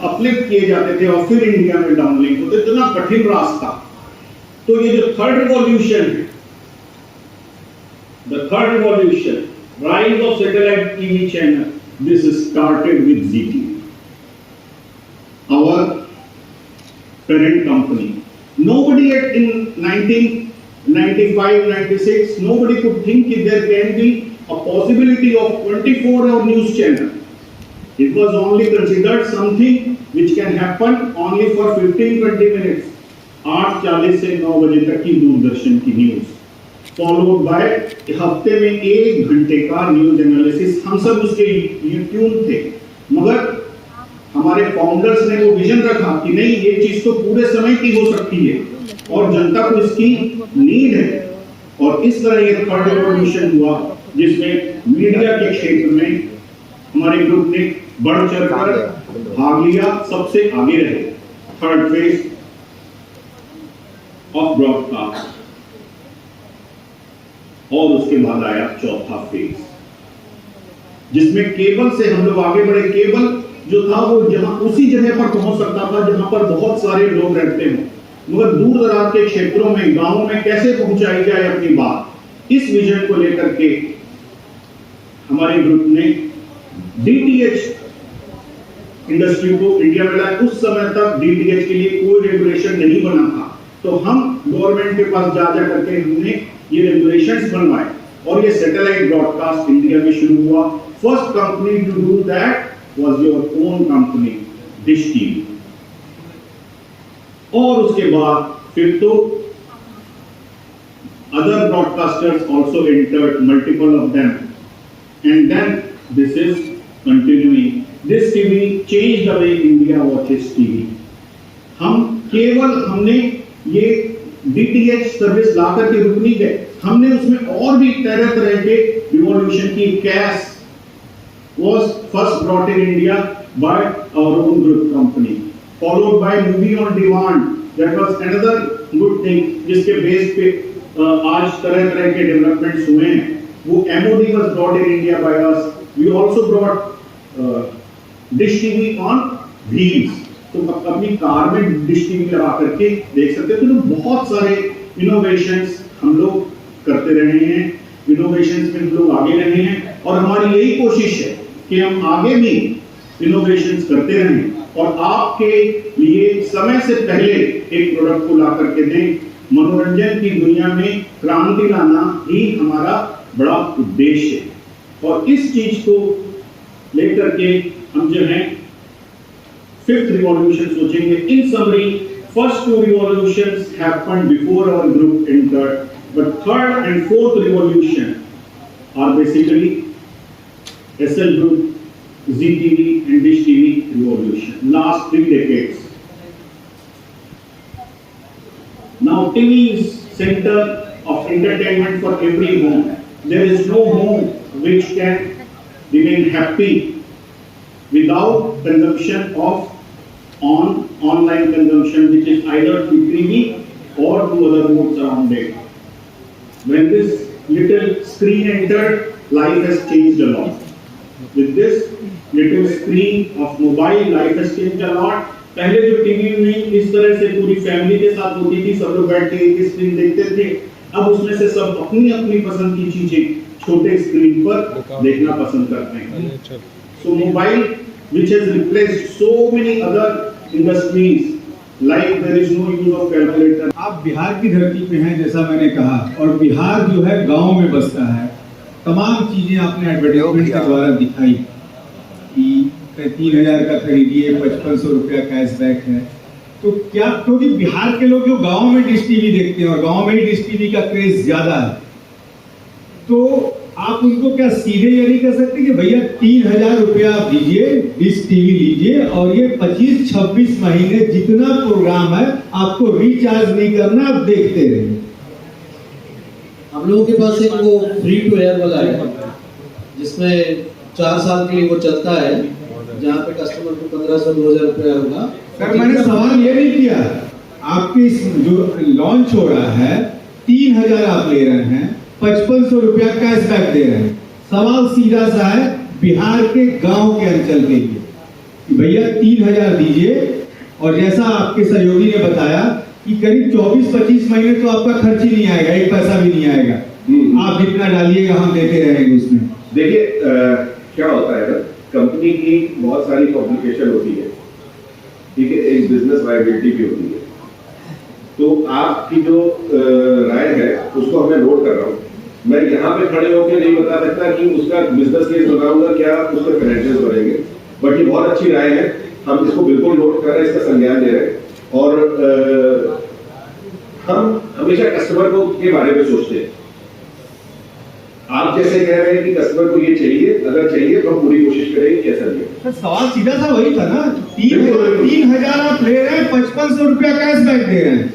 Uplift किए जाते थे और फिर इंडिया में डाउनलिंक होते, इतना कठिन रास्ता। तो ये जो थर्ड रिवॉल्यूशन है, the third revolution, rise of satellite TV channel, this started with ZTV, our parent company. Nobody in 1995-96, nobody could think if there can be a possibility of 24-hour news channel. It was only considered something which can happen only for 15-20 minutes. 8:40 से 9 बजे तक की दूरदर्शन की news, followed by हफ्ते में 1 घंटे का news analysis. हम सब उसके ट्यून थे, मगर हमारे फाउंडर्स ने वो विजन रखा कि नहीं, ये चीज तो पूरे समय की हो सकती है और जनता को इसकी नीड है। और इस तरह ये थर्ड रिवॉल्यूशन हुआ, जिसमें मीडिया के क्षेत्र में हमारे ग्रुप ने बढ़ चढ़कर भाग लिया, सबसे आगे रहे। थर्ड फेज ऑफ ब्रॉडकास्ट, और उसके बाद आया चौथा फेज, जिसमें केबल से हम लोग आगे बढ़े। केबल जो था वो जहां उसी जगह पर पहुंच सकता था जहां पर बहुत सारे लोग रहते हो, मगर दूर दराज के क्षेत्रों में, गांवों में कैसे पहुंचाई जाए अपनी बात, इस विजन को लेकर के हमारे ग्रुप ने DTH इंडस्ट्री को इंडिया में लाया। उस समय तक DTH के लिए कोई रेगुलेशन नहीं बना था, तो हम गवर्नमेंट के पास जा करके हमने ये रेगुलेशंस बनवाए और ये सैटेलाइट ब्रॉडकास्ट इंडिया में शुरू हुआ। First company to do that was your own company, Dish TV. और उसके बाद फिर तो other broadcasters also entered, multiple of them, and then this is continuing. This TV changed the way India watches TV. हम केवल हमने ये DTH service ला करके रुक नहीं गए, हमने उसमें और भी तरह तरह के रिवॉल्यूशन की। Cash was first brought in India by our own group company, followed by movie on demand. That was another good thing, जिसके बेस पे आज तरह तरह के डेवलपमेंट्स हुए हैं। वो MOD was brought in India by us. We also brought Dish TV on wheels, तो अपनी कार में Dish TV लगा करके देख सकते हैं। तो बहुत सारे इनोवेशंस हम लोग करते रहे हैं, इनोवेशंस में हम लोग आगे रहे हैं, और हमारी यही कोशिश है कि हम आगे भी इनोवेशंस करते रहें और आपके लिए समय से पहले एक प्रोडक्ट को ला करके दें। मनोरंजन की दुनिया में क्रांति लाना ही हमारा बड़ा उद्देश्य है, और इस चीज को लेकर के हम जो है फिफ्थ रिवॉल्यूशन सोचेंगे। In summary, first two revolutions happened before our group entered, but third and fourth revolution are basically SL Group, ZTV and Dish TV revolution. Last 3 decades. Now TV is center of entertainment for every home. There is no home which can remain happy without consumption of online consumption, which is either through TV or through other modes around it. When this little screen entered, life has changed a lot. With this little screen of mobile, life has changed a lot. पहले जो TV में इस तरह से पूरी family के साथ होती थी, सब लोग बैठ के एक स्क्रीन देखते थे, अब उसमें से सब अपनी अपनी पसंद की चीजें छोटे स्क्रीन पर देखना पसंद करते हैं। So mobile, which has replaced so many other industries, like there is no use of calculator. आप बिहार की धरती पे हैं, जैसा मैंने कहा, और बिहार जो है गांव में बसता है। तमाम चीजें आपने एडवर्टाइजमेंट के द्वारा दिखाई कि 3000 का खरीदिए, 5500 रुपया कैशबैक है। तो क्या, क्योंकि बिहार के लोग जो गांव में डिश टीवी देखते हैं और गांव में ही डिश टीवी का क्रेज ज्यादा है, तो आप उनको क्या सीधे ये नहीं कर सकते कि भैया 3000 रुपया आप दीजिए, डिश टीवी लीजिए, और ये 25-26 महीने जितना प्रोग्राम है आपको रिचार्ज नहीं करना, आप देखते रहिए। हम लोगों के पास एक वो फ्री टू एयर वाला है, जिसमें 4 साल के लिए वो चलता है, जहाँ पे कस्टमर को 1500-2000 रुपया होगा। सर मैंने सवाल ये नहीं किया, आपके जो लॉन्च हो रहा है 3000 आप ले रहे हैं, 5500 रुपया कैशबैक दे रहे हैं। सवाल सीधा सा है, बिहार के गांव के अंचल के लिए कि भैया 3000 दीजिए, और जैसा आपके सहयोगी ने बताया कि करीब 24-25 महीने तो आपका खर्च ही नहीं आएगा, एक पैसा भी नहीं आएगा, आप जितना डालिएगा हम देते रहेंगे उसमें। देखिए क्या होता है ना, कंपनी की बहुत सारी कॉम्प्लिकेशन होती है, ठीक है, एक बिजनेस वायबिलिटी भी होती है। तो आपकी जो राय है उसको मैं नोट कर रहा हूँ। मैं यहाँ पे खड़े होकर नहीं बता सकता कि उसका बिजनेस केस बनाऊंगा, क्या उसके फाइनेंशियल बनेंगे, बट ये बहुत अच्छी राय है, हम इसको बिल्कुल नोट कर रहे हैं, इसका संज्ञान ले रहे हैं। और हम हमेशा कस्टमर को के बारे में सोचते हैं। आप जैसे कह रहे हैं कि कस्टमर को ये चाहिए, अगर चाहिए तो हम पूरी कोशिश करेंगे कि ऐसा नहीं हो। सर सवाल सीधा सा वही था ना, 3000 आप ले रहे हैं, 5500 रुपया कैशबैक दे रहे हैं,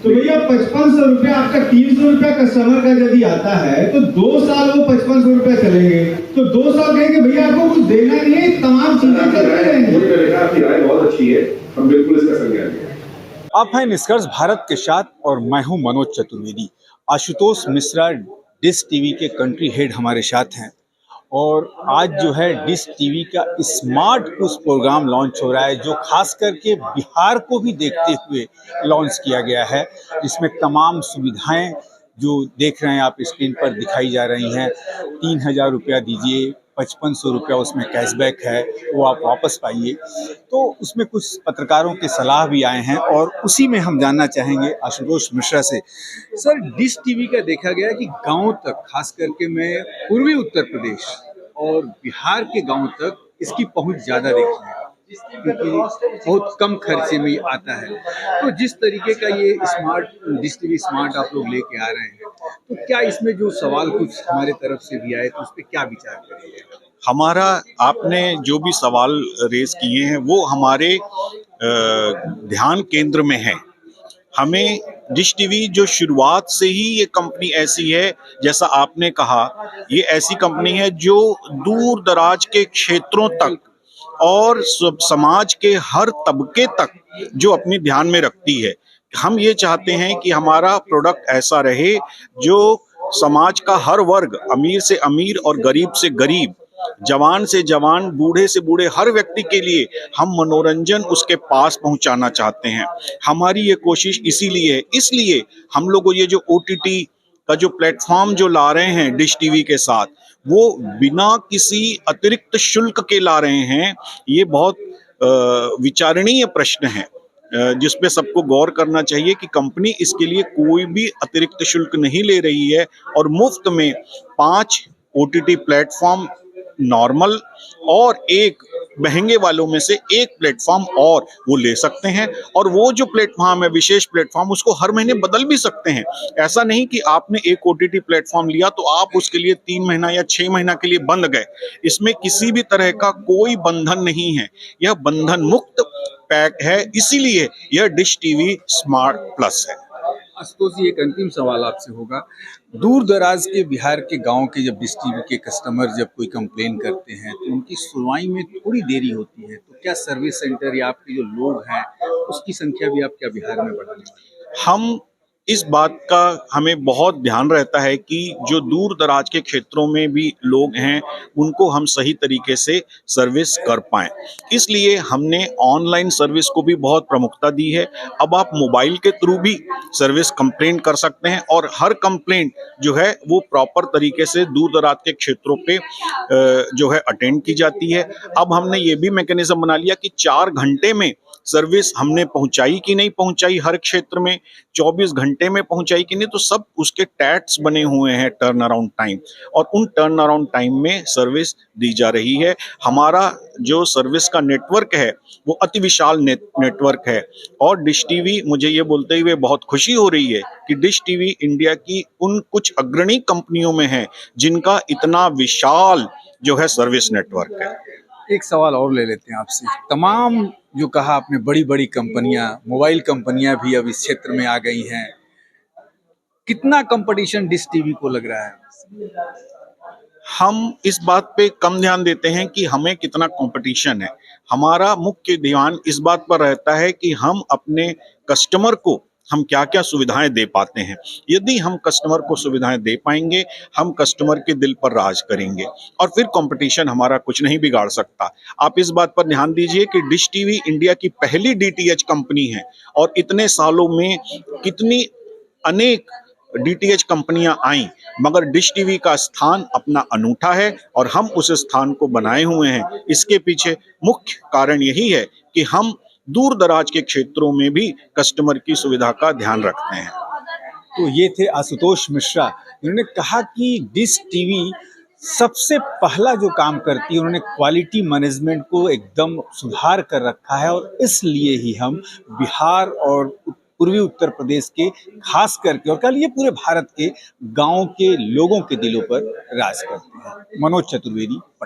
तो भैया 5500 रुपया आपका 300 रुपया कस्टमर का यदि आता है तो 2 साल वो 5500 रुपया चलेंगे, तो 2 साल कहेंगे भैया आपको कुछ देना नहीं है, तमाम चीजें चलते रहेंगे। आपकी राय बहुत अच्छी है, हम बिल्कुल इसका संज्ञान लेंगे। आप हैं निष्कर्ष भारत के साथ और मैं हूं मनोज चतुर्वेदी। आशुतोष मिश्रा डिश टीवी के कंट्री हेड हमारे साथ हैं और आज जो है डिश टीवी का स्मार्ट पुश प्रोग्राम लॉन्च हो रहा है, जो खास करके बिहार को भी देखते हुए लॉन्च किया गया है, जिसमें तमाम सुविधाएं जो देख रहे हैं आप स्क्रीन पर दिखाई जा रही हैं। 3000 रुपया दीजिए, 5500 रुपया उसमें कैशबैक है, वो आप वापस पाइए। तो उसमें कुछ पत्रकारों के सलाह भी आए हैं और उसी में हम जानना चाहेंगे आशुतोष मिश्रा से। सर, डिश टीवी का देखा गया कि गांव तक, खास करके मैं पूर्वी उत्तर प्रदेश और बिहार के गांव तक इसकी पहुंच ज़्यादा देखी है, क्योंकि बहुत कम खर्चे में आता है। तो जिस तरीके का ये स्मार्ट डिश टीवी स्मार्ट आप लोग लेके आ रहे हैं, तो क्या इसमें जो सवाल कुछ हमारे तरफ से भी आए तो उस पर क्या विचार करेंगे? हमारा, आपने जो भी सवाल रेज किए हैं वो हमारे ध्यान केंद्र में है। हमें डिश टीवी जो शुरुआत से ही ये कंपनी ऐसी है, जैसा आपने कहा, ये ऐसी कंपनी है जो दूर दराज के क्षेत्रों तक और समाज के हर तबके तक जो अपनी ध्यान में रखती है। हम ये चाहते हैं कि हमारा प्रोडक्ट ऐसा रहे जो समाज का हर वर्ग, अमीर से अमीर और गरीब से गरीब, जवान से जवान, बूढ़े से बूढ़े, हर व्यक्ति के लिए हम मनोरंजन उसके पास पहुंचाना चाहते हैं। हमारी ये कोशिश इसीलिए है। इसलिए हम लोग ये जो OTT का जो प्लेटफॉर्म जो ला रहे हैं डिश टीवी के साथ, वो बिना किसी अतिरिक्त शुल्क के ला रहे हैं। ये बहुत विचारणीय प्रश्न है जिस पे सबको गौर करना चाहिए कि कंपनी इसके लिए कोई भी अतिरिक्त शुल्क नहीं ले रही है और मुफ्त में 5 OTT प्लेटफॉर्म नॉर्मल और एक महंगे वालों में से एक प्लेटफॉर्म और वो ले सकते हैं। और वो जो प्लेटफॉर्म है, विशेष प्लेटफॉर्म, उसको हर महीने बदल भी सकते हैं। ऐसा नहीं कि आपने एक OTT प्लेटफॉर्म लिया तो आप उसके लिए 3 महीना या 6 महीना के लिए बंद गए। इसमें किसी भी तरह का कोई बंधन नहीं है, यह बंधन मुक्त पैक है, इसीलिए यह डिश टीवी स्मार्ट प्लस है। आशुतोष जी, एक अंतिम सवाल आपसे होगा। दूर दराज के बिहार के गांव के जब डिश टीवी के कस्टमर जब कोई कंप्लेन करते हैं तो उनकी सुनवाई में थोड़ी देरी होती है, तो क्या सर्विस सेंटर या आपके जो लोग हैं उसकी संख्या भी आप क्या बिहार में बढ़ाएंगे? हम इस बात का हमें बहुत ध्यान रहता है कि जो दूर दराज के क्षेत्रों में भी लोग हैं उनको हम सही तरीके से सर्विस कर पाएं। इसलिए हमने ऑनलाइन सर्विस को भी बहुत प्रमुखता दी है। अब आप मोबाइल के थ्रू भी सर्विस कंप्लेंट कर सकते हैं और हर कंप्लेंट जो है वो प्रॉपर तरीके से दूर दराज के क्षेत्रों पे जो है अटेंड की जाती है। अब हमने ये भी मैकेनिज्म बना लिया कि 4 घंटे में सर्विस हमने पहुंचाई कि नहीं पहुंचाई हर क्षेत्र में, 24 घंटे में पहुंचाई कि नहीं, तो सब उसके टैट्स बने हुए हैं टर्न अराउंड टाइम, और उन टर्न अराउंड टाइम में सर्विस दी जा रही है। हमारा जो सर्विस का नेटवर्क है वो अति विशाल नेटवर्क है। और डिश टीवी, मुझे ये बोलते हुए बहुत खुशी हो रही है कि डिश टीवी इंडिया की उन कुछ अग्रणी कंपनियों में है जिनका इतना विशाल जो है सर्विस नेटवर्क है। एक सवाल और ले लेते हैं आपसे। तमाम जो कहा आपने, बड़ी बड़ी कंपनियां, मोबाइल कंपनियां भी अब इस क्षेत्र में आ गई हैं। कितना कंपटीशन डिश टीवी को लग रहा है? हम इस बात पे कम ध्यान देते हैं कि हमें कितना कंपटीशन है। हमारा मुख्य ध्यान इस बात पर रहता है कि हम अपने कस्टमर को हम क्या क्या सुविधाएं दे पाते हैं। यदि हम कस्टमर को सुविधाएं दे पाएंगे, हम कस्टमर के दिल पर राज करेंगे और फिर कंपटीशन हमारा कुछ नहीं बिगाड़ सकता। आप इस बात पर ध्यान दीजिए कि डिश टीवी इंडिया की पहली डीटीएच कंपनी है और इतने सालों में कितनी अनेक डीटीएच कंपनियां आई, मगर डिश टीवी का स्थान अपना अनूठा है और हम उस स्थान को बनाए हुए हैं। इसके पीछे मुख्य कारण यही है कि हम दूर दराज के क्षेत्रों में भी कस्टमर की सुविधा का ध्यान रखते हैं। तो ये थे आशुतोष मिश्रा। इन्होंने कहा कि डिश टीवी सबसे पहला जो काम करती है, उन्होंने क्वालिटी मैनेजमेंट को एकदम सुधार कर रखा है और इसलिए ही हम बिहार और पूर्वी उत्तर प्रदेश के खास करके और कह लीजिए पूरे भारत के गांव के लोगों के दिलों पर राज करते हैं। मनोज चतुर्वेदी।